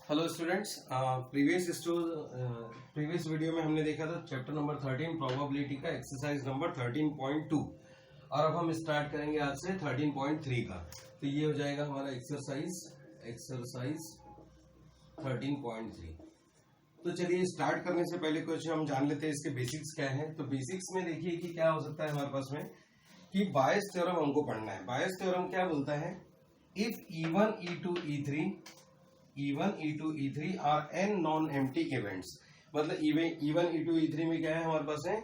Hello students, previous video में हमने देखा था चैप्टर नंबर 13 प्रोबेबिलिटी का एक्सरसाइज नंबर 13.2 और अब हम स्टार्ट करेंगे आज से 13.3 का। तो ये हो जाएगा हमारा एक्सरसाइज 13.3। तो चलिए स्टार्ट करने से पहले कुछ हम जान लेते हैं इसके बेसिक्स क्या हैं। तो बेसिक्स में देखिए कि क्या हो सकता है हमारे पास में कि बायस थ्योरम हमको पढ़ना है। बायस थ्योरम क्या बोलता है, if E1, E2, E3 are n non empty events, मतलब E1, E2, E3 में क्या है हमारे पास है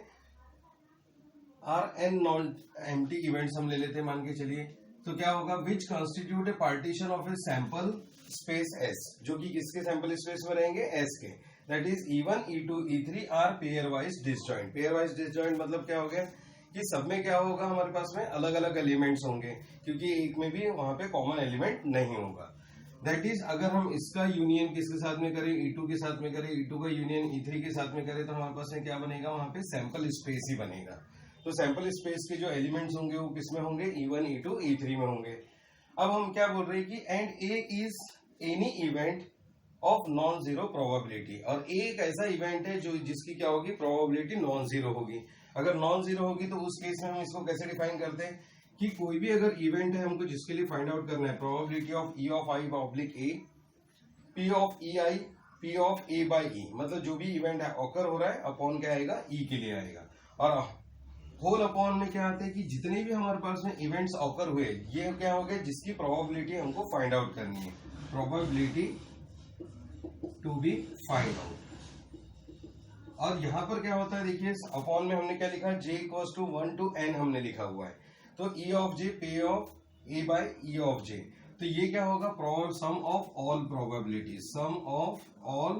are n non empty events हम ले लेते हैं, मान के चलिए। तो क्या होगा, which constitute A partition of a sample space S, जो कि किसके सैंपल स्पेस में रहेंगे, S के। That is E1, E2, E3 are pairwise disjoint. Pairwise disjoint मतलब क्या हो गया कि सब में क्या होगा हमारे पास में अलग अलग एलिमेंट्स होंगे, क्योंकि एक में भी वहां पे कॉमन एलिमेंट नहीं होगा। दैट इज अगर हम इसका यूनियन किसके साथ में करें, E2 के साथ में करें, E2 का यूनियन E3 के साथ में करें, तो हमारे पास में क्या बनेगा, वहां पे सैंपल स्पेस ही बनेगा। तो सैंपल स्पेस के जो एलिमेंट्स होंगे वो किसमें होंगे, E1, E2, E3 में होंगे। अब हम क्या बोल रहे हैं कि and A is any event of non zero probability, और ए एक ऐसा इवेंट है जो जिसकी क्या होगी, प्रोबेबिलिटी नॉन जीरो होगी। अगर नॉन जीरो होगी तो उस केस में हम इसको कैसे डिफाइन करते हैं कि कोई भी अगर इवेंट है हमको जिसके लिए फाइंड आउट करना है probability of E of I oblique A, P of EI, P of A by E, मतलब जो भी इवेंट ऑकर हो रहा है अपॉन क्या आएगा, E के लिए आएगा। और होल अपॉन में क्या आता है कि जितने भी हमारे पास में इवेंट्स ऑकर हुए ये क्या हो गए, जिसकी प्रोबेबिलिटी हमको फाइंड आउट करनी है, probability to be find out. और यहाँ पर क्या होता है, देखिए अपॉन में हमने क्या लिखा, J equals to 1 to N हमने लिखा हुआ है। तो E ऑफ J पे of A by E of J, तो ये क्या होगा, sum of all probability, sum of all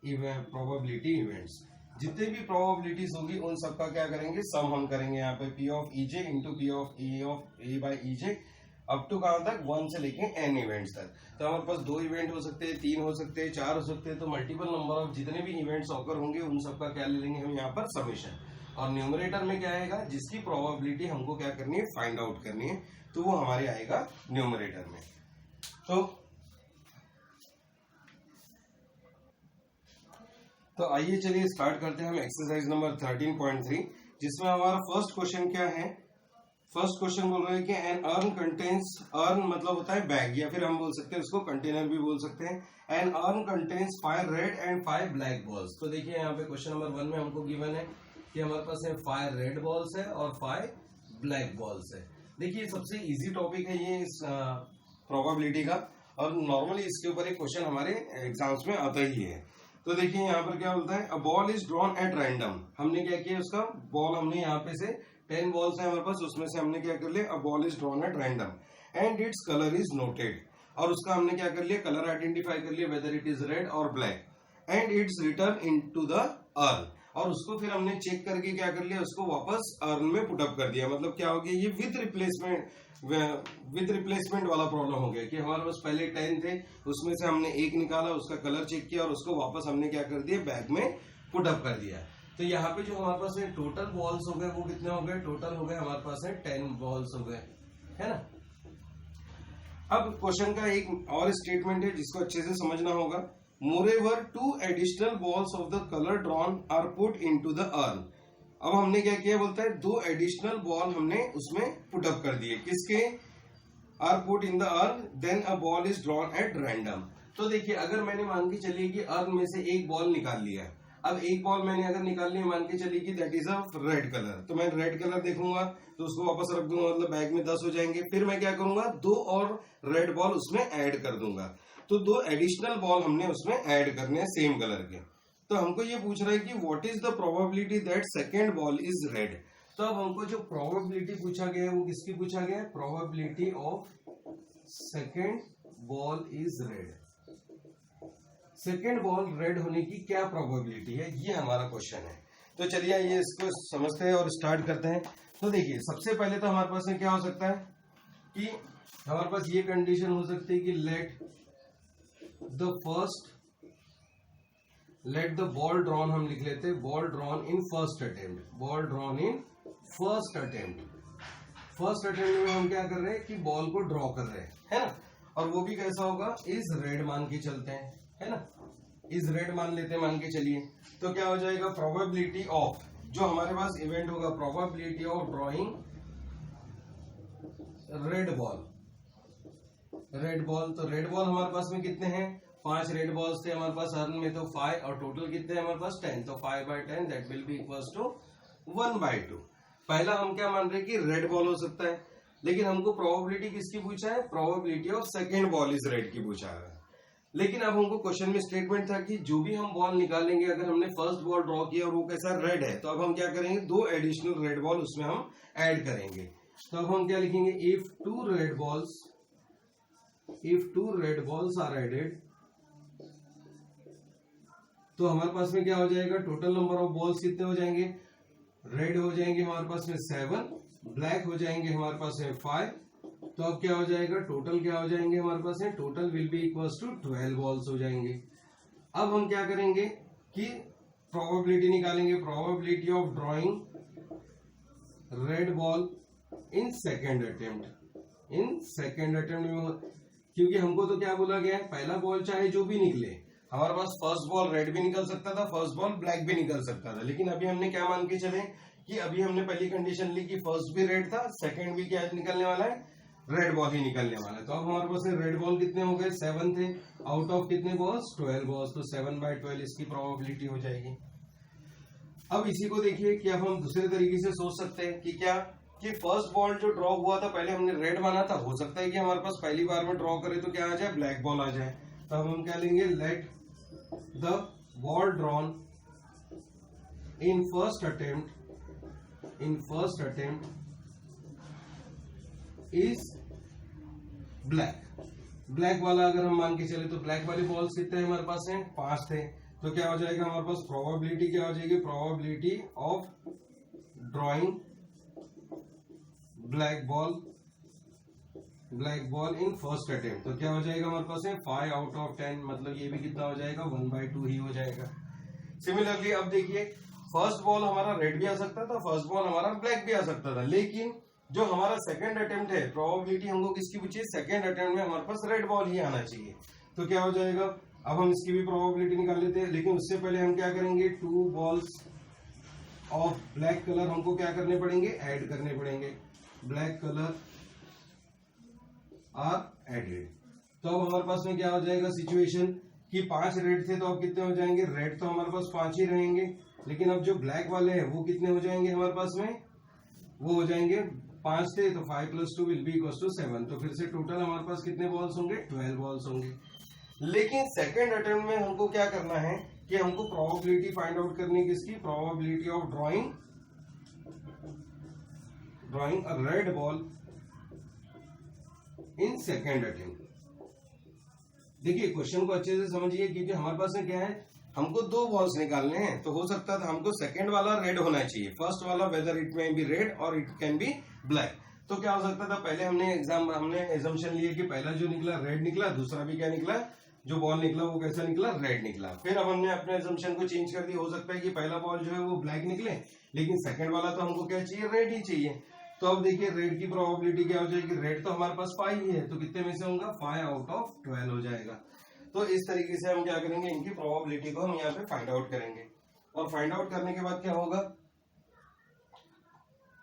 probability events. जितने भी प्रोबेबिलिटीज होगी उन सबका क्या करेंगे, सम हम करेंगे यहाँ पे P of EJ into P of A by EJ up to कहां तक, 1 से लेके n इवेंट्स तक। तो हमारे पास 2 इवेंट हो सकते हैं, 3 हो सकते हैं, 4 हो सकते हैं। तो मल्टीपल नंबर ऑफ जितने भी इवेंट्स ऑकर होंगे उन सबका क्या ले लेंगे हम यहाँ पर, समेशन। और न्यूमरेटर में क्या आएगा, जिसकी प्रोबेबिलिटी हमको क्या करनी है, फाइंड आउट करनी है, तो वो हमारे आएगा न्यूमरेटर में। तो आइए चलिए स्टार्ट करते हैं हम एक्सरसाइज नंबर 13.3, जिसमें हमारा फर्स्ट क्वेश्चन क्या है। फर्स्ट क्वेश्चन बोल रहे हैं कि एन अर्न कंटेन्स, अर्न मतलब होता है बैग, या फिर हम बोल सकते हैं उसको कंटेनर भी बोल सकते हैं। An urn contains 5 red and 5 black balls. तो देखिए यहाँ पे क्वेश्चन नंबर 1 में हमको गिवन है कि हमारे पास है 5 रेड बॉल्स है और 5 ब्लैक बॉल्स है। देखिए सबसे इजी टॉपिक है ये इस प्रोबेबिलिटी का, और नॉर्मली इसके ऊपर एक क्वेश्चन हमारे एग्जाम्स में आता ही है। तो देखिए यहाँ पर क्या बोलता है, अ ball is drawn at random. हमने क्या किया, उसका बॉल हमने यहाँ पे से 10 बॉल्स है हमारे पास, उसमें से हमने क्या कर लिया, अ ball is drawn at random and its colour is noted. और उसका हमने क्या कर लिया, कलर आइडेंटिफाई कर लिया, वेदर इट इज रेड और black, and it's return into the earn. और उसको फिर हमने चेक करके क्या कर लिया, उसको वापस अर्न में पुटअप कर दिया। मतलब क्या हो गया, ये विद रिप्लेसमेंट वाला प्रॉब्लम हो गया कि हमारे पास पहले 10 थे, उसमें से हमने एक निकाला, उसका कलर चेक किया और उसको वापस हमने क्या कर दिया, बैग में पुटअप कर दिया। तो यहाँ पे जो हमारे पास टोटल बॉल्स हो गए वो कितने हो गए, टोटल हो गए हमारे पास 10 बॉल्स हो गए, है ना। अब क्वेश्चन का एक और स्टेटमेंट है जिसको अच्छे से समझना होगा। Moreover 2 additional balls of the colour drawn are put into the urn. अब हमने क्या किया, बोलता है 2 एडिशनल बॉल हमने उसमें पुटअप कर दिए, किसके, are put in the urn, then a ball is drawn at random. तो देखिए अगर मैंने मान के चलिए कि अर्न में से एक बॉल निकाल लिया, अब एक बॉल मैंने अगर निकाल लिया, मान के चलिए कि that is a red colour, तो मैं रेड कलर देखूंगा तो उसको वापस रख दूंगा, मतलब बैग में 10 हो जाएंगे। फिर मैं क्या करूंगा, 2 और रेड बॉल उसमें ऐड कर दूंगा, तो 2 एडिशनल बॉल हमने उसमें ऐड करने हैं सेम कलर के। तो हमको ये पूछ रहा है कि what is the probability that second ball is red. तो अब हमको जो प्रोबेबिलिटी पूछा गया है वो किसकी पूछा गया है, probability of second ball is red. Second ball red होने की क्या प्रोबेबिलिटी है, ये हमारा क्वेश्चन है। तो चलिए ये इसको समझते हैं और स्टार्ट करते हैं। तो देखिए सबसे पहले तो हमारे पास में क्या हो सकता है कि हमारे पास ये कंडीशन हो सकती है कि लेट द बॉल ड्रॉन, हम लिख लेते हैं ball drawn in first attempt, ball drawn in first attempt. First attempt में हम क्या कर रहे हैं कि बॉल को ड्रॉ कर रहे हैं, है ना। और वो भी कैसा होगा, इज रेड मान के चलते हैं, है ना, इज रेड मान लेते हैं, मान के चलिए। तो क्या हो जाएगा, प्रोबेबिलिटी ऑफ, जो हमारे पास इवेंट होगा, probability of drawing red ball. Red ball, तो रेड बॉल हमारे पास में कितने हैं, 5 रेड बॉल्स थे हमारे पास अर्न में, तो 5, और टोटल कितने हैं हमारे पास 10, तो 5/10 that will be equals to 1/2। पहला हम क्या मान रहे हैं कि रेड बॉल हो सकता है, लेकिन हमको प्रोबेबिलिटी किसकी पूछा है, probability of second ball is red की पूछा है। लेकिन अब हमको क्वेश्चन में स्टेटमेंट था कि जो भी हम बॉल निकालेंगे, अगर हमने फर्स्ट बॉल ड्रॉ किया और वो कैसा रेड है, तो अब हम क्या करेंगे, 2 एडिशनल रेड बॉल उसमें हम ऐड करेंगे। तो अब हम क्या लिखेंगे, if 2 red balls are added, तो हमारे पास में क्या हो जाएगा, टोटल नंबर ऑफ बॉल्स कितने हो जाएंगे, रेड हो जाएंगे हमारे पास में 7, ब्लैक हो जाएंगे हमारे पास में 5, तो अब क्या हो जाएगा, टोटल क्या हो जाएंगे हमारे पास में, total will be equals to 12 balls हो जाएंगे। अब हम क्या करेंगे कि प्रोबेबिलिटी निकालेंगे, probability of drawing red ball in second attempt, में, क्योंकि हमको तो क्या बोला गया है, पहला बॉल चाहे जो भी निकले, हमारे पास फर्स्ट बॉल रेड भी निकल सकता था, फर्स्ट बॉल ब्लैक भी निकल सकता था, लेकिन अभी हमने क्या मान के चले कि अभी हमने पहली कंडीशन ली कि फर्स्ट भी रेड था, सेकंड भी क्या निकलने वाला है, रेड बॉल ही निकलने वाला है। तो अब हमारे पास रेड बॉल कितने हो गए, 7 थे, आउट ऑफ कितने बॉल्स, 12 बॉल्स, तो 7/12 इसकी प्रोबेबिलिटी हो जाएगी। अब इसी को देखिए कि अब हम दूसरे तरीके से सोच सकते हैं कि क्या, कि फर्स्ट बॉल जो ड्रॉ हुआ था, पहले हमने रेड माना था, हो सकता है कि हमारे पास पहली बार में ड्रॉ करे तो क्या आ जाए, ब्लैक बॉल आ जाए। तो हम क्या लेंगे, let the ball drawn in first attempt is black वाला अगर हम मान के चले, तो ब्लैक वाले बॉल्स कितने हमारे पास हैं, 5 थे, तो क्या हो जाएगा हमारे पास, प्रोबेबिलिटी क्या हो जाएगी, probability of drawing black ball in first attempt, तो क्या हो जाएगा हमारे पास है 5 आउट ऑफ 10, मतलब ये भी कितना हो जाएगा, 1/2 ही हो जाएगा। सिमिलरली अब देखिए, फर्स्ट बॉल हमारा रेड भी आ सकता था, फर्स्ट बॉल हमारा ब्लैक भी आ सकता था, लेकिन जो हमारा सेकंड अटेम्प्ट है, प्रोबेबिलिटी हमको किसकी पूछी है, सेकंड अटेम्प्ट में हमारे पास रेड बॉल ही आना चाहिए। तो क्या हो जाएगा, अब हम इसकी भी प्रोबेबिलिटी निकाल लेते हैं, लेकिन उससे पहले हम क्या करेंगे, 2 बॉल्स ऑफ ब्लैक कलर हमको क्या करने पड़ेंगे, ऐड करने पड़ेंगे, ब्लैक कलर आर एडेड। तो अब हमारे पास में क्या हो जाएगा सिचुएशन कि 5 रेड थे, तो अब कितने हो जाएंगे, रेड तो हमारे पास 5 ही रहेंगे, लेकिन अब जो ब्लैक वाले हैं वो कितने हो जाएंगे हमारे पास में, वो हो जाएंगे 5 थे, तो 5 + 2 विल बी इक्वल्स टू 7, तो फिर से टोटल हमारे पास कितने बॉल्स होंगे, 12 बॉल्स होंगे। लेकिन सेकंड अटेम्प्ट में हमको क्या करना है कि हमको प्रोबेबिलिटी फाइंड आउट करनी है, किसकी, probability of drawing a red ball in second attempt. देखिए क्वेश्चन को अच्छे से समझिए, क्योंकि हमारे पास में क्या है, हमको 2 बॉल्स निकालने हैं, तो हो सकता था हमको सेकंड वाला रेड होना चाहिए, फर्स्ट वाला whether it may be red और इट कैन बी ब्लैक। तो क्या हो सकता था, पहले हमने एजम्पशन लिए कि पहला जो निकला रेड निकला, दूसरा भी क्या निकला, जो बॉल निकला वो कैसा निकला, रेड निकला। फिर अब हमने अपने एजम्पशन को चेंज कर दिया, हो सकता है कि पहला बॉल जो है वो ब्लैक निकले, लेकिन सेकंड वाला तो हमको क्या चाहिए, रेड ही चाहिए। तो अब देखिए रेड की प्रोबेबिलिटी क्या हो जाएगी, रेड तो हमारे पास 5 ही है, तो कितने में से होगा, 5 आउट ऑफ 12 हो जाएगा। तो इस तरीके से हम क्या करेंगे, इनकी प्रोबेबिलिटी को हम यहाँ पे फाइंड आउट करेंगे, और फाइंड आउट करने के बाद क्या होगा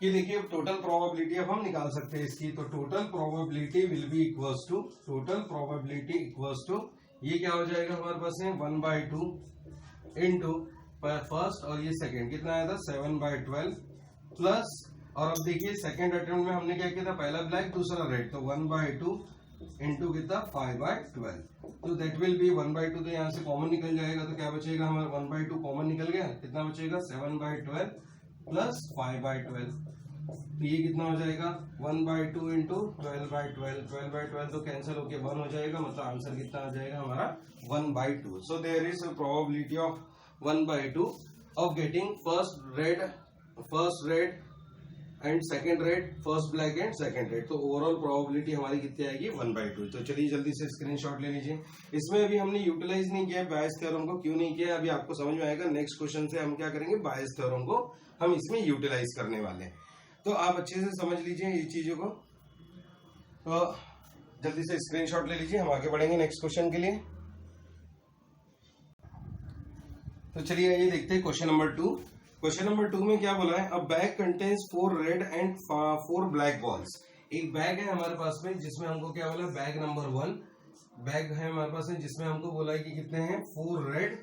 कि देखिए टोटल प्रोबेबिलिटी अब हम निकाल सकते हैं इसकी। तो total probability will be equals to ये क्या हो जाएगा हमारे पास है 1/2 इंटू फर्स्ट और ये सेकेंड कितना आया था 7/12 प्लस, और अब देखिए सेकेंड अटेम्प्ट में हमने क्या किया था, पहला ब्लैक दूसरा रेड, तो 1/2 इंटू कितना 5/12, तो दैट विल बी 1/2, तो यहाँ से कॉमन निकल जाएगा, तो क्या बचेगा हमारा 1/2 कॉमन निकल गया, कितना बचेगा 7/12 प्लस 5/12, तो ये कितना हो जाएगा 1/2 इंटू 12/12 तो कैंसिल होके 1 हो जाएगा, मतलब आंसर कितना आ जाएगा हमारा 1/2। So there is probability of 1/2 of getting first red and second red, first black and second red. तो ओवरऑल प्रोबेबिलिटी हमारी कितनी आएगी 1/2। तो चलिए जल्दी से स्क्रीनशॉट ले लीजिए। इसमें अभी हमने यूटिलाइज नहीं किया बायस थ्योरम को, क्यों नहीं किया अभी आपको समझ में आएगा। नेक्स्ट क्वेश्चन से हम क्या करेंगे, बायस थ्योरम को हम इसमें यूटिलाइज करने वाले हैं। तो आप अच्छे से समझ लीजिए ये चीजों को। तो जल्दी से स्क्रीनशॉट ले लीजिए, हम आगे बढ़ेंगे नेक्स्ट क्वेश्चन के लिए। तो चलिए ये देखते हैं क्वेश्चन नंबर 2। क्वेश्चन नंबर 2 में क्या बोला है, अ bag contains 4 red and 4 black balls. एक बैग है हमारे पास में जिसमें हमको क्या बोला, बैग नंबर 1 बैग है हमारे पास में जिसमें हमको बोला है कि कितने हैं 4 रेड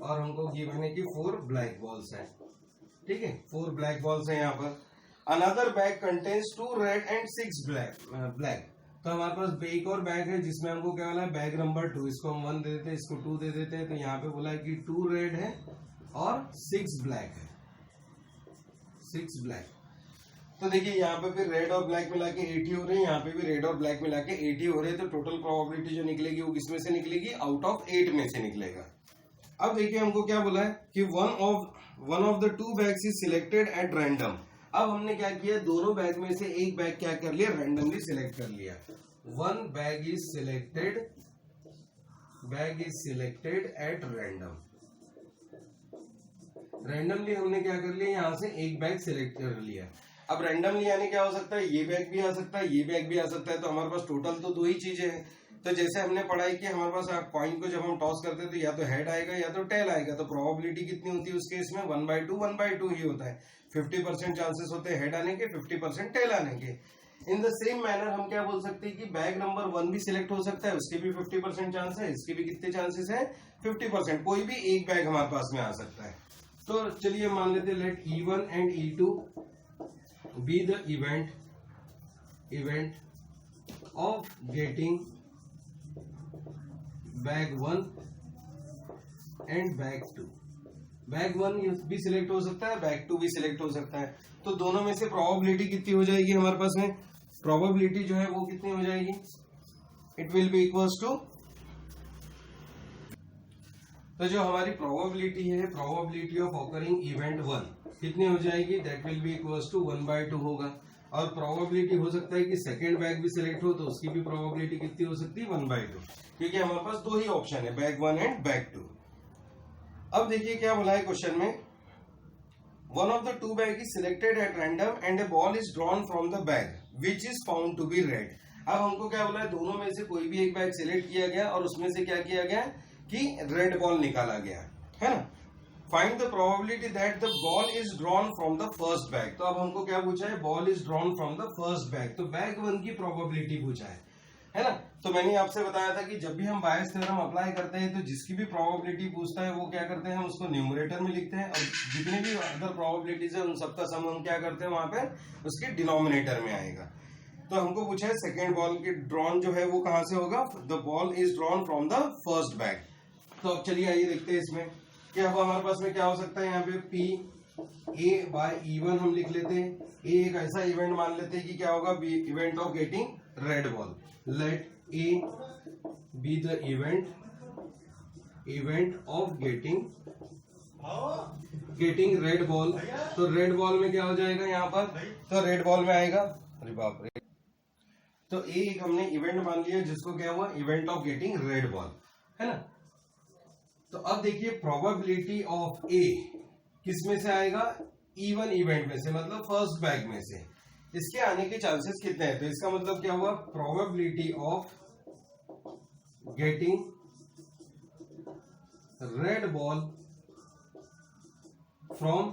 और हमको गिवन है कि 4 ब्लैक बॉल्स है। ठीक है, 4 ब्लैक बॉल्स है यहाँ पर। Another bag contains 2 red and 6 black. तो हमारे पास एक और बैग है जिसमें हमको क्या बोला है, बैग नंबर 2, इसको हम 1 दे देते हैं, इसको 2 दे देते हैं। तो यहाँ पे बोला है कि 2 रेड है और 6 ब्लैक है, 6 ब्लैक। तो देखिए यहाँ पे फिर रेड और ब्लैक मिला के 80 हो रहे हैं, यहाँ पे भी रेड और ब्लैक मिला के 80 हो रहे हैं। तो टोटल प्रोबेबिलिटी जो निकलेगी वो किसमें से निकलेगी, आउट ऑफ 8 में से निकलेगा। अब देखिए हमको क्या बोला है कि one of the 2 bags is selected at random. अब हमने क्या किया, दोनों बैग में से एक बैग क्या कर लिया, रैंडमली सिलेक्ट कर लिया। 1 bag is selected at random. Randomly हमने क्या कर लिया, यहां से एक बैग सिलेक्ट कर लिया। अब रैंडमली यानी क्या हो सकता है, ये बैग भी आ सकता है, ये बैग भी आ सकता है। तो हमारे पास टोटल तो 2 ही चीजें हैं। तो जैसे हमने पढ़ाई की, हमारे पास कॉइन को जब हम टॉस करते हैं तो या तो हेड आएगा या तो टेल आएगा। तो प्रोबेबिलिटी कितनी होती है उस केस में, 1/2 ही होता है। 50% चांसेस होते हैं हेड आने के, 50% टेल आने के। इन द सेम मैनर हम क्या बोल सकते हैं कि बैग नंबर 1 भी सिलेक्ट हो सकता है, उसके भी 50% चांस है, इसके भी कितने चांसेस है, 50%। कोई भी एक बैग हमारे पास में आ सकता है। तो चलिए मान लेते हैं, let E1 and E2 be the event of getting bag 1 and bag 2। Bag 1 भी सिलेक्ट हो सकता है, बैग 2 भी सिलेक्ट हो सकता है। तो दोनों में से प्रोबेबिलिटी कितनी हो जाएगी हमारे पास में, प्रोबेबिलिटी जो है वो कितनी हो जाएगी, it will be equals to, तो जो हमारी प्रोबेबिलिटी है, प्रोबेबिलिटी ऑफ ऑकरिंग इवेंट 1 कितनी हो जाएगी, that will be equals to 1/2 होगा। और प्रोबेबिलिटी हो सकता है कि सेकेंड बैग भी सिलेक्ट हो, तो उसकी भी प्रोबेबिलिटी कितनी हो सकती है, 1/2, क्योंकि हमारे पास 2 ही ऑप्शन है, बैग 1 एंड बैग 2। अब देखिए क्या बोला है क्वेश्चन में, one of the 2 bag is selected at random and a ball is drawn from the bag which is found to be red. अब हमको क्या बोला है, दोनों में से कोई भी एक बैग सिलेक्ट किया गया और उसमें से क्या किया गया कि रेड बॉल निकाला गया है ना। Find the probability that the ball is drawn from the first bag. तो अब हमको क्या पूछा है, ball is drawn from the first bag. तो बैग 1 की प्रोबेबिलिटी पूछा है ना। तो मैंने आपसे बताया था कि जब भी हम बायस थ्योरम अप्लाई करते हैं तो जिसकी भी प्रोबेबिलिटी पूछता है वो क्या करते हैं, हम उसको न्यूमरेटर में लिखते हैं, और जितनी भी अदर प्रोबेबिलिटीज है उन सबका सम हम क्या करते हैं वहां पे उसके डिनोमिनेटर में आएगा। तो हमको पूछा है सेकेंड बॉल की ड्रॉन जो है वो कहां से होगा, the ball is drawn from the first bag. तो अब चलिए आइए देखते हैं इसमें कि अब हमारे पास में क्या हो सकता है, यहाँ पे P/A/E1 हम लिख लेते हैं। ए एक ऐसा इवेंट मान लेते हैं कि क्या होगा, event of getting red ball. Let A be the event of getting red ball. तो रेड बॉल में क्या हो जाएगा यहाँ पर, तो रेड बॉल में आएगा, अरे बाप रे, तो एक हमने इवेंट मान लिया जिसको क्या हुआ, event of getting red ball, है ना। तो अब देखिए प्रोबेबिलिटी ऑफ ए किस में से आएगा, E1 इवेंट में से, मतलब फर्स्ट बैग में से। इसके आने के चांसेस कितने हैं, तो इसका मतलब क्या हुआ, probability of getting red ball from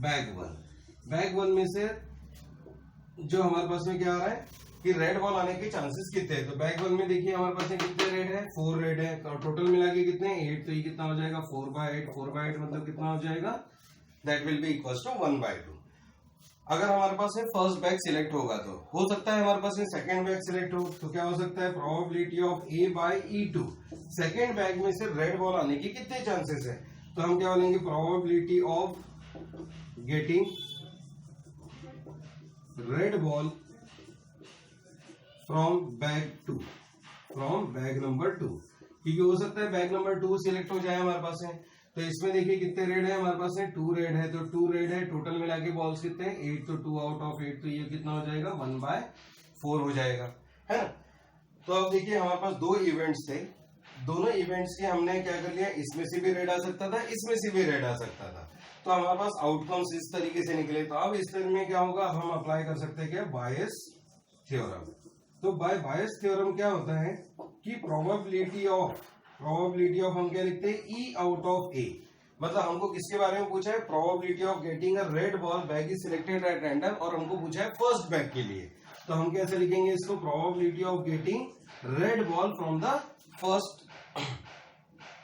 bag 1। Bag 1 में से जो हमारे पास में क्या आ रहा है कि रेड बॉल आने के चांसेस कितने हैं। तो बैग 1 में देखिए हमारे पास में कितने रेड है, 4 रेड है। तो टोटल मिला के कितने, 8। तो ये कितना हो जाएगा, 4/8। 4/8 मतलब कितना हो जाएगा, that will be equal to 1/2। अगर हमारे पास में फर्स्ट बैग सिलेक्ट होगा तो हो सकता है हमारे पास में सेकेंड बैग सिलेक्ट हो, तो क्या हो सकता है, probability of A/E2। Second bag में से रेड बॉल आने की कितने चांसेस है, तो हम क्या बोलेंगे, probability of getting red ball from bag 2, from bag number 2, क्योंकि हो सकता है बैग नंबर 2 सिलेक्ट हो जाए हमारे पास में। तो इसमें देखिए कितने रेड है हमारे पास में, 2 रेड है। तो 2 रेड है, टोटल मिला के बॉल्स कितने हैं, 8। तो 2 आउट ऑफ 8, तो ये कितना हो जाएगा, 1/4 हो जाएगा, है ना। तो अब देखिए हमारे पास 2 इवेंट्स थे, दोनों इवेंट्स के हमने क्या कर लिया, इसमें से भी रेड आ सकता था, इसमें से भी रेड आ सकता था। तो हमारे पास आउटकम्स इस तरीके से निकले। तो अब इस तरह में क्या होगा, हम अप्लाई कर सकते हैं क्या, बायस थ्योरम। तो बाय बायस थ्योरम क्या होता है कि प्रोबेबिलिटी ऑफ हम क्या लिखते हैं, ई आउट ऑफ ए। मतलब हमको किसके बारे में पूछा है, probability of getting a red ball bag is selected at random, और हमको पूछा है फर्स्ट बैग के लिए। तो हम कैसे लिखेंगे इसको, probability of getting red ball from the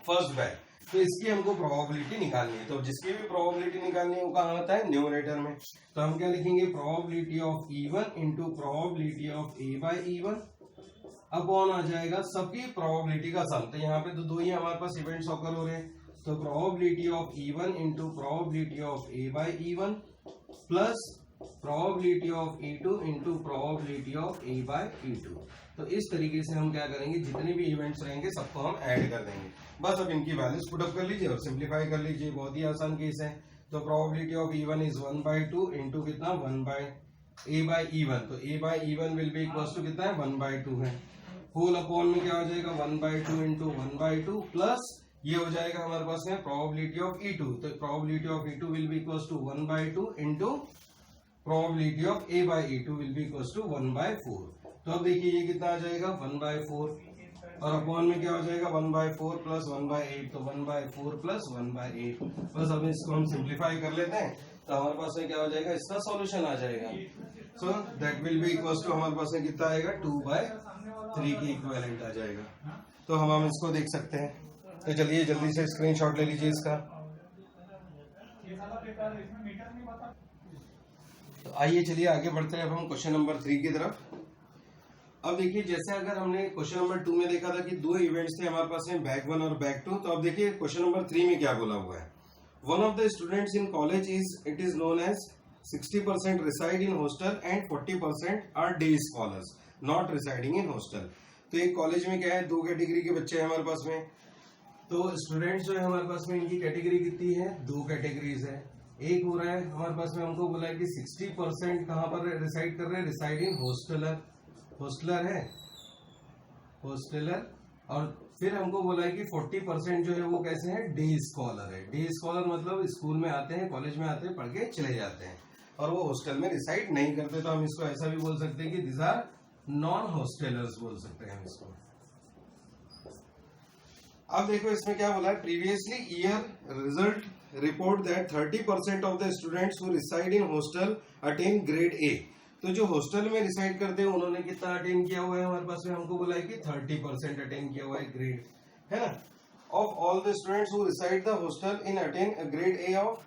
first bag. तो इसकी हमको प्रोबेबिलिटी निकालनी है। तो जिसकी भी प्रोबेबिलिटी निकालनी है वो कहाँ आता है, न्यूमरेटर में। तो हम क्या लिखेंगे, probability of E1 into probability of A by E1 upon आ जाएगा सबकी प्रोबेबिलिटी का सम। तो यहाँ पे तो दो ही हमारे पास इवेंट्स ऑकर हो रहे हैं, तो probability of E1 into probability of A by E1 plus probability of E2 into probability of A by E2। तो इस तरीके से हम क्या करेंगे, जितने भी इवेंट्स रहेंगे सबको हम ऐड कर देंगे। बस अब इनकी वैल्यूज पुटअप कर लीजिए और सिंप्लीफाई कर लीजिए, बहुत ही आसान केस है। तो probability of E1 is 1/2 into कितना, 1 बाई A बाई E1। तो A by E1 will be equal to कितना है, 1/2 है। होल अपॉन में क्या हो जाएगा, 1/2 इंटू 1/2 प्लस ये हो जाएगा हमारे पास में प्रोबेबिलिटी ऑफ E2। तो probability of E2 will be equal to 1/2 into probability of A by E2 will be equal to 1/4। तो अब देखिए ये कितना आ जाएगा, 1/4 और अपॉन में क्या हो जाएगा, 1/4 प्लस 1/8। तो 1/4 प्लस 1/8। बस अब इसको हम सिंप्लीफाई कर लेते हैं, तो हमारे पास में क्या हो जाएगा, इसका सॉल्यूशन आ जाएगा। So that will be equal to हमारे पास में कितना आएगा, 2/3 के इक्विवेलेंट आ जाएगा। तो हम इसको देख सकते हैं। तो चलिए जल्दी से स्क्रीनशॉट ले लीजिए इसका। तो आइए चलिए आगे बढ़ते हैं अब हम क्वेश्चन नंबर 3 की तरफ। अब देखिए जैसे अगर हमने क्वेश्चन नंबर 2 में देखा था कि दो इवेंट्स थे हमारे पास में, बैग 1 और बैग 2। तो अब देखिए क्वेश्चन नंबर 3 में क्या बोला हुआ है, one of the students in college it is known as 60% reside in hostel and 40% are day scholars not residing in hostel. तो एक कॉलेज में क्या है, दो कैटेगरी के बच्चे हैं हमारे पास में। तो स्टूडेंट्स जो है हमारे पास में, इनकी कैटेगरी कितनी है, दो कैटेगरीज है। एक हो रहा है हमारे पास में, हमको बोला है कि 60% कहाँ पर रिसाइड कर रहे हैं, रिसाइड इन हॉस्टलर है, हॉस्टलर। और फिर हमको बोला है कि 40% जो है वो कैसे है, डे स्कॉलर है। डे स्कॉलर मतलब स्कूल में आते हैं, कॉलेज में आते हैं, पढ़ के चले जाते हैं और वो हॉस्टल में रिसाइड नहीं करते। तो हम इसको ऐसा भी बोल सकते हैं कि दिस आर नॉन हॉस्टेलर्स बोल सकते हैं हम इसको। अब देखो इसमें क्या बोला है, previously year result report that 30% of the students who reside in hostel attain grade A. तो जो हॉस्टल में रिसाइड करते हैं उन्होंने कितना अटेन किया हुआ है हमारे पास में, हमको बोला है कि 30% अटेन किया हुआ है, ग्रेड है ना। Of all the students who reside the hostel in attain a grade A of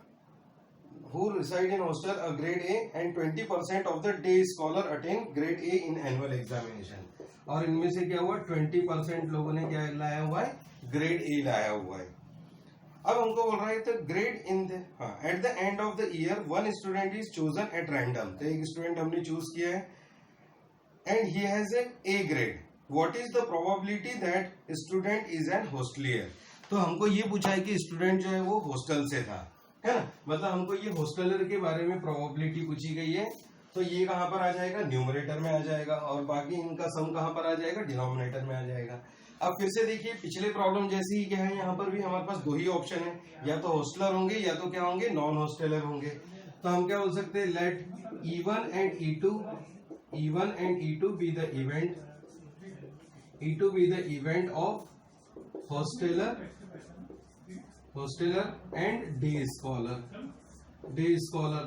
who reside in hostel a grade A and 20% of the day scholar attain grade A in annual examination। और इनमें से क्या हुआ, 20% लोगों ने क्या लाया हुआ है, ग्रेड ए लाया हुआ है। अब हमको बोल रहा है तो grade in the at the end of the year one student is chosen at random. तो एक स्टूडेंट हमने चूज किया है and he has an A grade. What is the probability that student is an hosteller. तो हमको ये पूछा है कि स्टूडेंट जो है वो हॉस्टल से था, है ना। मतलब हमको ये हॉस्टलर के बारे में प्रोबेबिलिटी पूछी गई है। तो ये कहां पर आ जाएगा, न्यूमरेटर में आ जाएगा, और बाकी इनका सम कहां पर आ जाएगा, डिनोमिनेटर में आ जाएगा। अब फिर से देखिए पिछले प्रॉब्लम जैसी ही क्या है, यहाँ पर भी हमारे पास दो ही ऑप्शन है, या तो हॉस्टलर होंगे या तो क्या होंगे, नॉन हॉस्टलर होंगे। तो हम क्या बोल सकते हैं, let E1 and E2 be the event of hosteller and day scholar.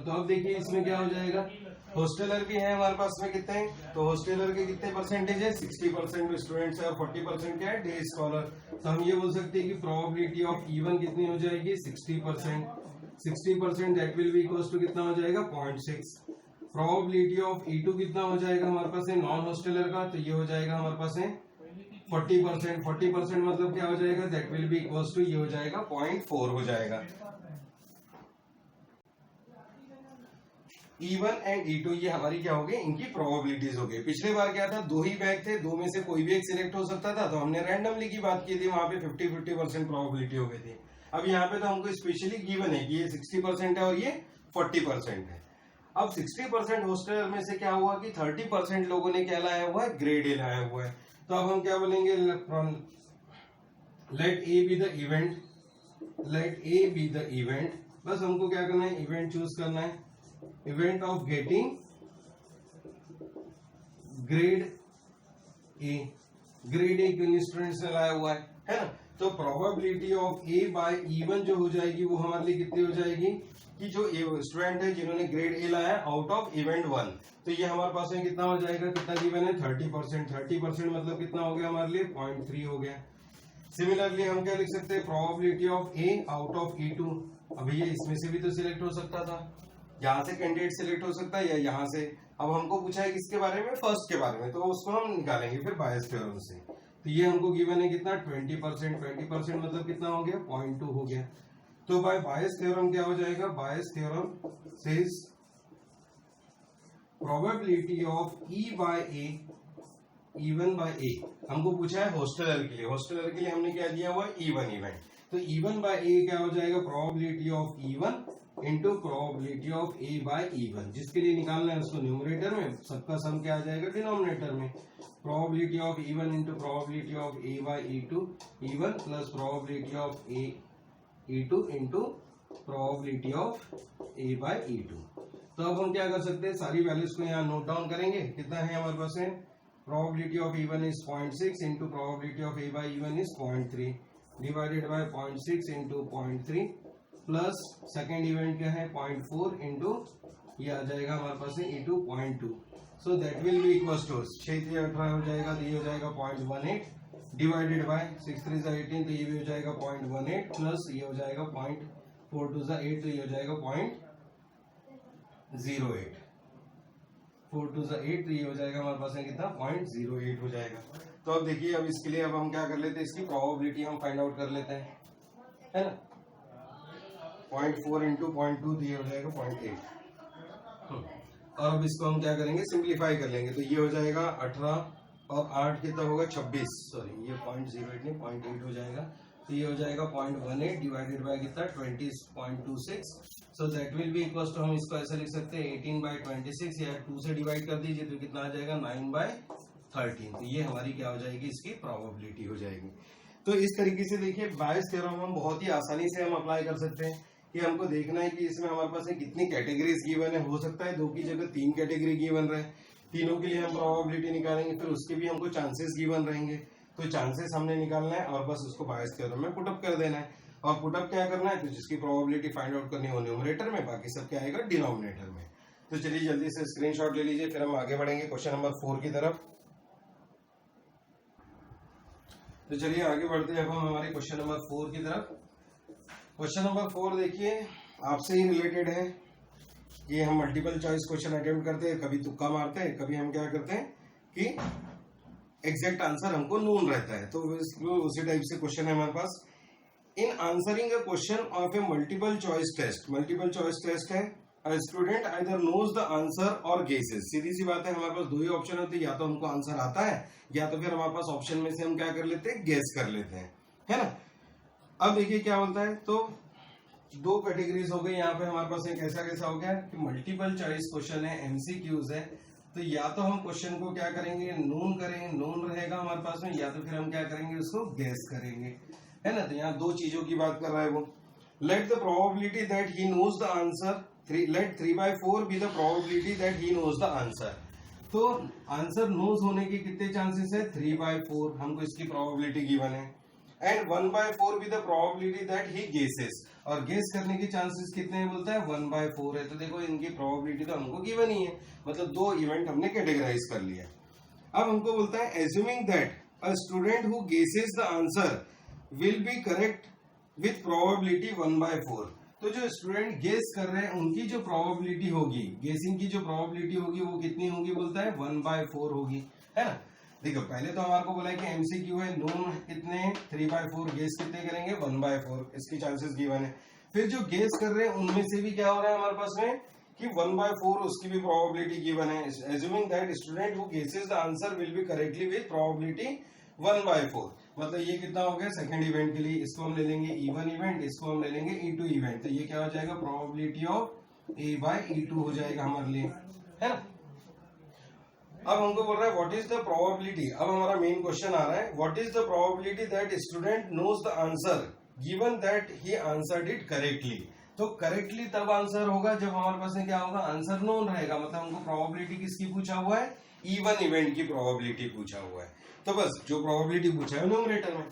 तो अब देखिए इसमें क्या हो जाएगा, हॉस्टलर भी है हमारे पास में कितने हैं, तो हॉस्टलर के कितने परसेंटेज है, 60% स्टूडेंट्स है और 40% क्या है, डे स्कॉलर। तो हम ये बोल सकते हैं कि प्रोबेबिलिटी ऑफ E1 कितनी हो जाएगी, 60%। That will be equals to कितना हो जाएगा, 0.6। प्रोबेबिलिटी ऑफ E2 कितना हो जाएगा हमारे पास है, नॉन हॉस्टलर का, तो ये हो जाएगा हमारे पास है 40% मतलब क्या हो जाएगा, that will be equals to ये हो जाएगा 0.4 हो जाएगा। E1 एंड E2 ये हमारी क्या हो गई, इनकी प्रोबेबिलिटीज हो गई। पिछले बार क्या था, दो ही बैग थे, दो में से कोई भी एक सिलेक्ट हो सकता था, तो हमने रैंडमली की बात की थी, वहां पे 50-50% प्रोबेबिलिटी हो गई थी। अब यहाँ पे तो हमको स्पेशली गिवन है कि ये 60% है और ये 40% है। अब 60% हॉस्टलर में से क्या हुआ कि 30% लोगों ने क्या लाया हुआ है, ग्रेड ए लाया हुआ है। तो अब हम क्या बोलेंगे, let A be the event. बस हमको क्या करना है, इवेंट चूज करना है, event of getting grade A, grade A क्यों स्टूडेंट्स ने लाया हुआ है ना। तो probability of A by E one जो हो जाएगी वो हमारे लिए कितनी हो जाएगी कि जो स्टूडेंट है जिन्होंने ग्रेड ए लाया आउट ऑफ इवेंट 1, तो ये हमारे पास में कितना हो जाएगा, कितना गिवन है 30%। 30% मतलब कितना हो गया हमारे लिए 0.3 हो गया। सिमिलरली हम क्या लिख सकते हैं, probability of A out of E2। अभी ये इसमें से भी तो सिलेक्ट हो सकता था, यहाँ से कैंडिडेट सिलेक्ट हो सकता है या यहाँ से। अब हमको पूछा है किसके बारे में, फर्स्ट के बारे में, तो उसको हम निकालेंगे फिर बायस थ्योरम से। तो ये हमको गिवन है कितना 20%। 20% मतलब कितना हो गया 0.2 हो गया। तो बाय बायस थ्योरम क्या हो जाएगा, Bayes theorem says probability of E by A E one by A. हमको पूछा है हॉस्टलर के लिए, हॉस्टलर के लिए हमने क्या दिया हुआ है इवन इवेंट, तो इवन बाय ए क्या हो जाएगा, probability of E one into probability of A by E one. जिसके लिए निकालना है उसको न्यूमरेटर में, सबका सम क्या आ जाएगा डिनोमिनेटर में। Probability of E one into probability of A by E2 E one plus probability of A E2 into probability of A by E2। तो अब हम क्या कर सकते हैं, सारी वैल्यूज को यहाँ नोट डाउन करेंगे। कितना है हमारे पास है, probability of E one is 0.6 into probability of A by E one is 0.3 divided by 0.6 into 0.3 plus second event क्या है 0.4 इंटू ये आ जाएगा हमारे पास है E2 0.2। So that will be equal to 6×3=18 हो जाएगा, तो ये हो जाएगा 0.18 डिवाइडेड बाय 6×3=18, तो ये भी हो जाएगा 0.18 प्लस ये हो जाएगा 0.4×2=8, तो ये हो जाएगा 0.08 4×2=8, तो ये हो जाएगा हमारे पास है कितना 0.08 हो जाएगा। तो अब देखिए, अब इसके लिए अब हम क्या कर लेते हैं, इसकी प्रोबेबिलिटी हम फाइंड आउट कर लेते हैं, है ना। 0.4 इंटू 0.2 तो ये हो जाएगा 0.8। और अब इसको हम क्या करेंगे, सिंप्लीफाई कर लेंगे, तो ये हो जाएगा 18 और 8 कितना होगा 26, सॉरी ये 0.08 नहीं 0.8 हो जाएगा, तो ये हो जाएगा 0.18 डिवाइडेड बाय कितना 20.26। So that will be equal to, हम इसको ऐसे लिख सकते हैं 18/26 या 2 से डिवाइड कर दीजिए तो कितना आ जाएगा 9/13। तो ये हमारी क्या हो जाएगी, इसकी प्रोबेबिलिटी हो जाएगी। तो इस तरीके से देखिए बायस थ्योरम हम बहुत ही आसानी से हम अप्लाई कर सकते हैं कि हमको देखना है कि इसमें हमारे पास कितनी कैटेगरीज गिवन है। हो सकता है 2 की जगह 3 कैटेगरी गिवन रहे, तीनों के लिए हम प्रोबेबिलिटी निकालेंगे, फिर उसके भी हमको चांसेस गिवन रहेंगे, तो चांसेस हमने निकालना है और बस उसको बायस थ्योरम में पुटअप कर देना है। और पुटअप क्या करना है, तो जिसकी प्रोबेबिलिटी फाइंड आउट करनी हो न्यूमरेटर में, बाकी सब क्या आएगा डिनोमिनेटर में। तो चलिए जल्दी से स्क्रीनशॉट ले लीजिए, फिर हम आगे बढ़ेंगे क्वेश्चन नंबर 4 की तरफ। तो चलिए आगे बढ़ते हैं अब हम हमारे क्वेश्चन नंबर 4 की तरफ। क्वेश्चन नंबर 4 देखिए आपसे ही रिलेटेड है कि हम मल्टीपल चॉइस क्वेश्चन अटेम्प्ट करते हैं, कभी तुक्का मारते हैं, कभी हम क्या करते हैं कि एग्जैक्ट आंसर हमको नोन रहता है। तो उसी टाइप से क्वेश्चन है हमारे पास। In answering a question of a multiple choice test, multiple choice test है, student either knows the answer और गेसेस। सीधी सी बात है, हमारे पास 2 ही ऑप्शन होते हैं, या तो हमको आंसर आता है या तो फिर हमारे पास ऑप्शन में से हम क्या कर लेते हैं, गेस कर लेते हैं, है ना। अब देखिए क्या बोलता है, तो 2 कैटेगरीज हो गई यहाँ पे हमारे पास। एक कैसा हो गया कि मल्टीपल चॉइस क्वेश्चन है, MCQs है, तो या तो हम क्वेश्चन को क्या करेंगे नोन करेंगे, नोन रहेगा हमारे पास में, या तो फिर हम क्या करेंगे उसको गेस करेंगे, है ना। तो यहाँ 2 चीजों की बात कर रहा है वो। Let the probability that he knows the answer, let 3/4 be the probability that he knows the answer. तो आंसर नोज होने के कितने चांसेस है, 3/4 हमको इसकी प्रोबेबिलिटी गिवन है, and 1/4 be the probability that he guesses, और गेस करने के चांसेस कितने हैं बोलता है 1/4 है। तो देखो इनकी प्रोबेबिलिटी तो हमको गिवन ही है, मतलब 2 इवेंट हमने कैटेगराइज कर लिया। अब हमको बोलता है assuming that a student who guesses the answer will be correct with probability 1/4। तो जो स्टूडेंट गेस कर रहे हैं उनकी जो प्रोबेबिलिटी होगी, गेसिंग की जो प्रोबेबिलिटी होगी वो कितनी होगी बोलता है 1/4 होगी, है ना। देखो पहले तो हमारे को बोला है कि MCQ है, नोन कितने 3/4, गेस कितने करेंगे 1/4, इसकी चांसेस गिवन है। फिर जो गेस कर रहे हैं उनमें से भी क्या हो रहा है हमारे पास में कि 1/4 उसकी भी प्रोबेबिलिटी गिवन है। Assuming that student who guesses the answer will be correctly with probability 1/4, मतलब ये कितना हो गया सेकंड इवेंट के लिए। इसको हम ले लेंगे E1 इवेंट, इसको हम ले लेंगे E2 इवेंट, तो ये क्या हो जाएगा प्रोबेबिलिटी ऑफ A/E2 हो जाएगा हमारे लिए, है ना। अब हमको बोल रहा है व्हाट इज द प्रोबेबिलिटी, अब हमारा मेन क्वेश्चन आ रहा है what is the probability that student knows the answer given that he answered it correctly. तो करेक्टली तब आंसर होगा जब हमारे पास में क्या होगा, आंसर नोन रहेगा, मतलब हमको प्रोबेबिलिटी किसकी पूछा हुआ है, E1 इवेंट की प्रोबेबिलिटी पूछा हुआ है। तो बस जो प्रोबेबिलिटी पूछा है न्यूमरेटर में।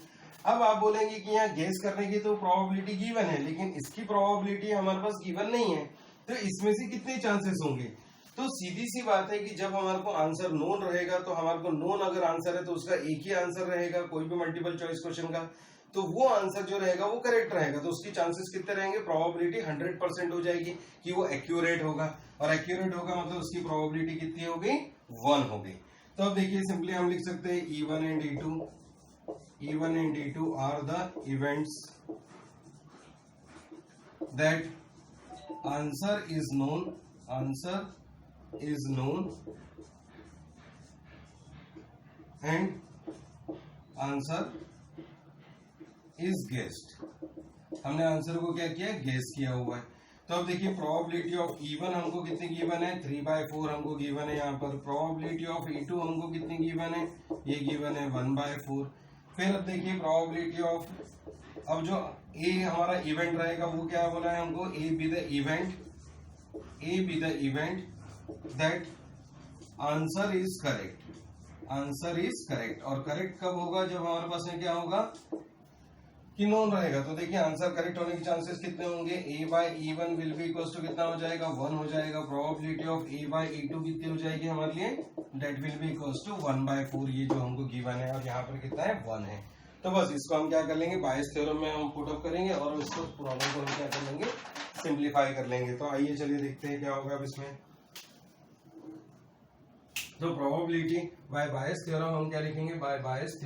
अब आप बोलेंगे कि यहाँ गेस करने की तो प्रोबेबिलिटी गिवन है, लेकिन इसकी प्रोबेबिलिटी हमारे पास गिवन नहीं है, तो इसमें से कितने चांसेस होंगे? तो सीधी सी बात है कि जब हमारे को आंसर नोन रहेगा तो हमारे को नोन अगर आंसर है तो उसका एक ही आंसर रहेगा कोई भी मल्टीपल चॉइस क्वेश्चन का, तो वो आंसर जो रहेगा वो करेक्ट रहेगा। तो उसकी चांसेस कितने रहेंगे? प्रोबेबिलिटी 100% हो जाएगी कि वो एक्यूरेट होगा, और एक्यूरेट होगा मतलब उसकी प्रोबेबिलिटी कितनी हो गई? 1 हो गई। तो अब देखिए सिंपली हम लिख सकते हैं E1 and E2 are the events that answer is known and answer is guessed। हमने आंसर को क्या किया? गेस किया हुआ है। तो अब देखिए प्रोबेबिलिटी ऑफ E1 हमको कितनी गिवन है? 3/4 हमको गिवन है यहाँ पर। प्रोबेबिलिटी ऑफ E2 हमको कितनी गिवन है? ये गिवन है 1/4। फिर अब देखिए प्रोबेबिलिटी ऑफ, अब जो A हमारा इवेंट रहेगा वो क्या बोला है हमको? A be the event that answer is correct। और करेक्ट कब होगा? जब हमारे पास में क्या होगा कि नोन रहेगा। तो देखिए आंसर करेक्ट होने के चांसेस कितने होंगे? A/E1 will be equal to कितना हो जाएगा? 1 हो जाएगा। प्रोबेबिलिटी ऑफ A/E2 कितनी हो जाएगी हमारे लिए? That will be equal to 1/4, ये जो हमको गिवन है, और यहाँ पर कितना है? 1 है। तो बस इसको हम क्या कर लेंगे? बायस थ्योरम में हम पुट अप करेंगे और इसको प्रॉब्लम को हम क्या कर लेंगे? सिंप्लीफाई कर लेंगे। तो आइए चलिए देखते हैं क्या होगा अब इसमें। तो प्रोबेबिलिटी बाय बायस थ्योरम हम क्या लिखेंगे? By Bayes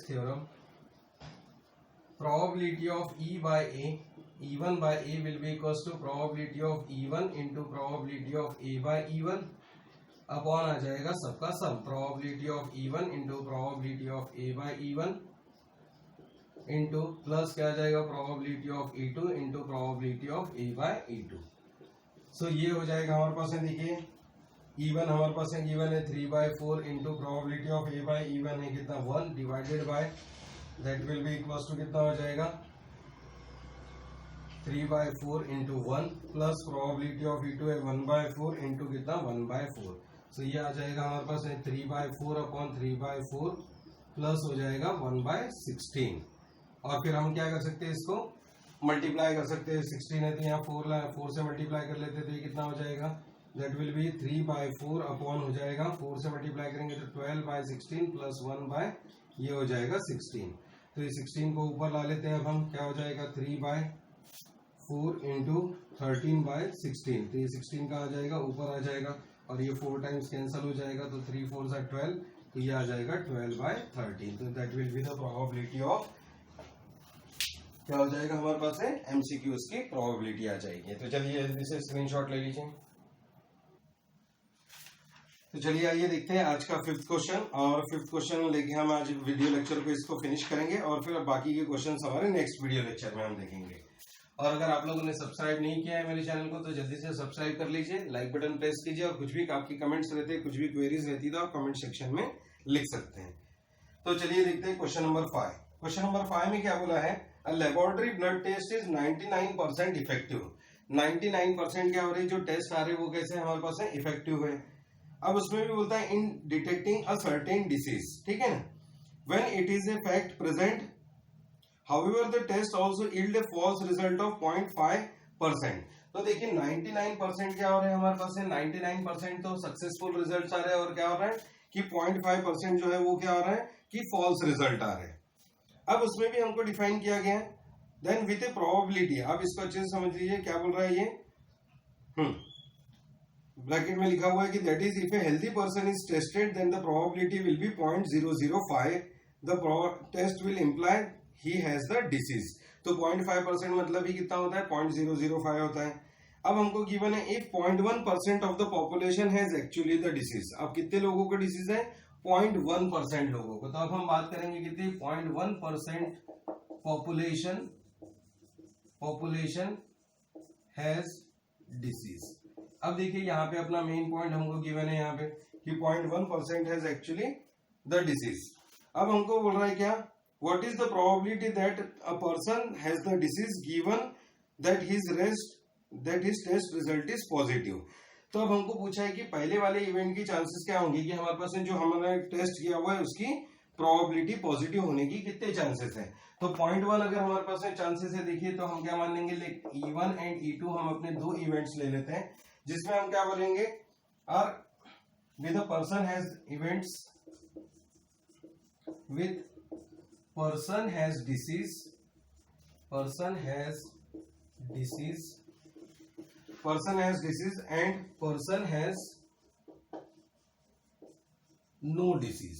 theorem probability of E1 by A will be equals to probability of E1 into probability of A/E1 upon आ जाएगा सबका sum, probability of E1 into probability of A/E1 into plus क्या आ जाएगा? Probability of E2 into probability of A/E2। So ये हो जाएगा हमारे पास है, देखिए E1 हमारे पास है गिवन है 3/4 इंटू प्रोबेबिलिटी ऑफ A/E1 है कितना? 1 divided by that will be equal to कितना हो जाएगा? 3/4 into 1 plus probability of E2 है 1/4 इंटू कितना? 1/4। सो ये आ जाएगा हमारे पास है 3/4 अपॉन 3/4 प्लस हो जाएगा 1/16। और फिर हम क्या कर सकते हैं? इसको मल्टीप्लाई कर सकते हैं। 16 है तो यहाँ 4 से मल्टीप्लाई कर लेते हैं, तो ये कितना हो जाएगा? दैट विल बी 3/4 अपॉन हो जाएगा 4 से मल्टीप्लाई करेंगे तो 12/16 प्लस 1 ये हो जाएगा 16। तो ये 16 को ऊपर ला लेते हैं। अब हम क्या हो जाएगा? 3/4 इंटू 13/16। तो ये 16 का आ जाएगा, ऊपर आ जाएगा, और ये 4 टाइम्स कैंसिल हो जाएगा, तो 3 4 12, तो ये आ जाएगा 12/13। तो that will B the probability of, क्या हो जाएगा हमारे पास है? एमसीक्यूज की प्रोबेबिलिटी आ जाएगी। तो चलिए जल्दी से स्क्रीनशॉट ले लीजिए। तो चलिए आइए देखते हैं आज का 5th क्वेश्चन, और 5th क्वेश्चन लेके हम आज वीडियो लेक्चर को इसको फिनिश करेंगे, और फिर बाकी के क्वेश्चन हमारे नेक्स्ट वीडियो लेक्चर में हम देखेंगे। और अगर आप लोगों ने सब्सक्राइब नहीं किया है मेरे चैनल को तो जल्दी से सब्सक्राइब कर लीजिए, लाइक बटन प्रेस कीजिए, और कुछ भी आपकी कमेंट्स रहते हैं, कुछ भी क्वेरीज रहती है तो आप कमेंट सेक्शन में लिख सकते हैं। तो चलिए देखते हैं क्वेश्चन नंबर 5। क्वेश्चन नंबर 5 में क्या बोला है? A laboratory blood test is 99% effective. 99% क्या हो रही है? जो टेस्ट आ रहे हैं वो कैसे हमारे पास है? इफेक्टिव है। अब उसमें भी बोलता है in detecting a certain disease, ठीक है ना, when it is a fact present, however the test also yield a false result of 0.5%। तो देखिए 99% क्या हो रहा है हमारे पास है? 99% तो सक्सेसफुल रिजल्ट आ रहे हैं, और क्या हो रहा है कि 0.5% जो है वो क्या हो रहा है कि फॉल्स रिजल्ट आ रहे हैं। अब उसमें भी हमको डिफाइन किया गया है, देन विथ ए प्रोबेबिलिटी। अब इसको अच्छे से समझ लीजिए क्या बोल रहा है ये। ब्रैकेट में लिखा हुआ है कि that is if a healthy person is tested then the probability will be 0.005, the test will imply he has the disease. तो 0.5% मतलब ही कितना होता है? 0.005 होता है। अब हमको गिवन है if 0.1% of the population has actually the disease. अब कितने लोगों को डिसीज है? 0.1% लोगों को। तो अब हम बात करेंगे कितनी? 0.1% पॉपुलेशन हैज डिसीज। अब देखिए यहाँ पे अपना मेन पॉइंट हमको गिवन है यहाँ पे कि 0.1% हैज एक्चुअली द डिसीज। अब हमको बोल रहा है क्या? What is the probability that a person has the disease given that his test result is positive. तो अब हमको पूछा है कि पहले वाले इवेंट की चांसेस क्या होंगे, कि हमारे पास जो हमारा टेस्ट किया हुआ है उसकी प्रोबेबिलिटी पॉजिटिव होने की कितने चांसेस है। तो 0.1 अगर हमारे पास में चांसेस है, देखिए तो हम क्या मान लेंगे, E1 एंड E2 हम अपने दो इवेंट्स ले लेते हैं, जिसमें हम क्या बोलेंगे, are with a person has events with person has disease, person has disease, person has disease and person has no disease.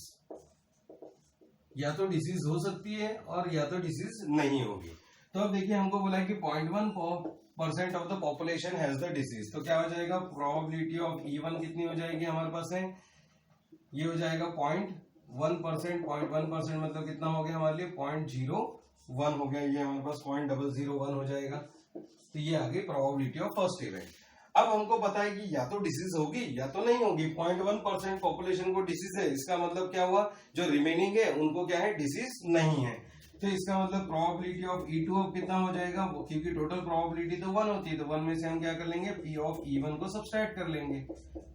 या तो डिसीज हो सकती है और या तो डिसीज नहीं होगी। तो अब देखिए हमको बोला है कि 0.1% of the population has the disease, तो क्या हो जाएगा, प्रोबेबिलिटी ऑफ E1 कितनी हो जाएगी हमारे पास है, ये हो जाएगा 0.1%, 0.1% मतलब कितना हो गया हमारे लिए 0.01 हो गया, ये हमारे पास 0.001 हो जाएगा। तो ये आ गई प्रोबेबिलिटी ऑफ फर्स्ट इवेंट। अब हमको पता है कि या तो डिसीज होगी या तो नहीं होगी। 0.1% पॉपुलेशन को डिसीज है, इसका मतलब क्या हुआ, जो रिमेनिंग है उनको क्या है, डिसीज नहीं है। तो इसका मतलब प्रोबेबिलिटी ऑफ E2 अब कितना हो जाएगा, क्योंकि टोटल प्रोबेबिलिटी तो 1 होती है, तो 1 में से हम क्या कर लेंगे, P ऑफ E1 को सब्सट्रैक्ट कर लेंगे,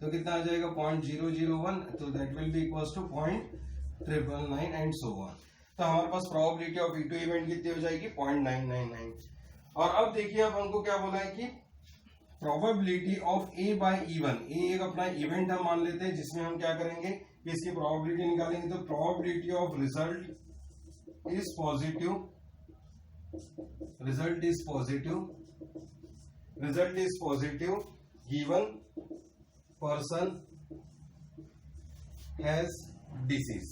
तो कितना आ जाएगा 0.001, तो that will be equals to 0.999 and so on. तो हमारे पास प्रोबेबिलिटी ऑफ E2 इवेंट कितनी हो जाएगी, 0.999। और अब देखिए अब हमको क्या बोला है कि probability of A by E1, A एक अपना इवेंट हम मान लेते हैं जिसमें हम क्या करेंगे कि इसकी प्रोबेबिलिटी निकालेंगे। तो probability of result is positive, result is positive, result is positive given person has disease,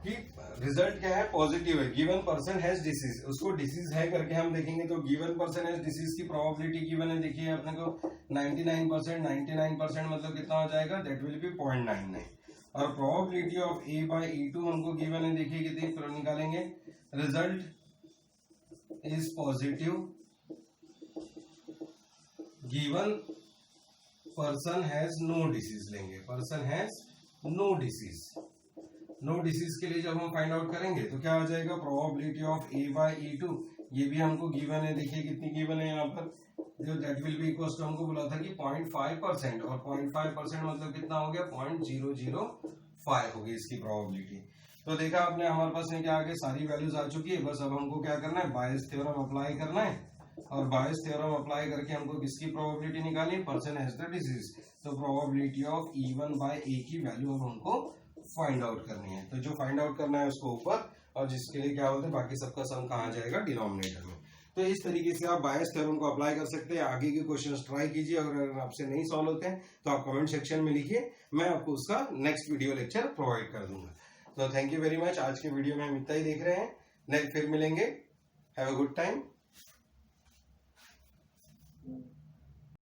कि रिजल्ट क्या है, पॉजिटिव है, गिवन पर्सन हैज डिसीज, उसको डिसीज है करके हम देखेंगे। तो गिवन पर्सन हैज डिसीज की प्रोबेबिलिटी गिवन है, देखिए अपने को 99%, 99% मतलब कितना हो जाएगा, दैट विल बी 0.99। और probability of A bye E2 हमको गिवन है, देखिए कितनी निकालेंगे, result is positive given person has no disease लेंगे, person has no disease. No disease के लिए जब हम फाइंड आउट करेंगे तो क्या हो जाएगा, probability of A bye E2, ये भी हमको गिवन है, देखिए कितनी गिवन है यहाँ पर, जो that will be equal to, हमको बोला था कि 0.5%, और 0.5% मतलब कितना हो गया, 0.005 होगी इसकी प्रोबेबिलिटी। तो देखा आपने हमारे पास में क्या आ गया, सारी वैल्यूज आ चुकी है, बस अब हमको क्या करना है, बायस थ्योरम अप्लाई करना है, और बायस थ्योरम अप्लाई करके हमको किसकी प्रोबेबिलिटी निकालनी है, पर्सन हैज द डिसीज। तो probability of E1 by A की वैल्यू अब हमको फाइंड आउट करनी है। तो जो फाइंड आउट करना है उसको ऊपर, और जिसके लिए क्या बोलते हैं, बाकी सबका सम कहाँ जाएगा, डिनोमिनेटर में। तो इस तरीके से आप बायस थ्योरम को अप्लाई कर सकते हैं। आगे के क्वेश्चंस ट्राई कीजिए, और अगर आपसे नहीं सॉल्व होते हैं तो आप कमेंट सेक्शन में लिखिए, मैं आपको उसका नेक्स्ट वीडियो लेक्चर प्रोवाइड कर दूंगा। तो थैंक यू वेरी मच। आज के वीडियो में हम इतना ही देख रहे हैं, नेक्स्ट फिर मिलेंगे। Have a good time.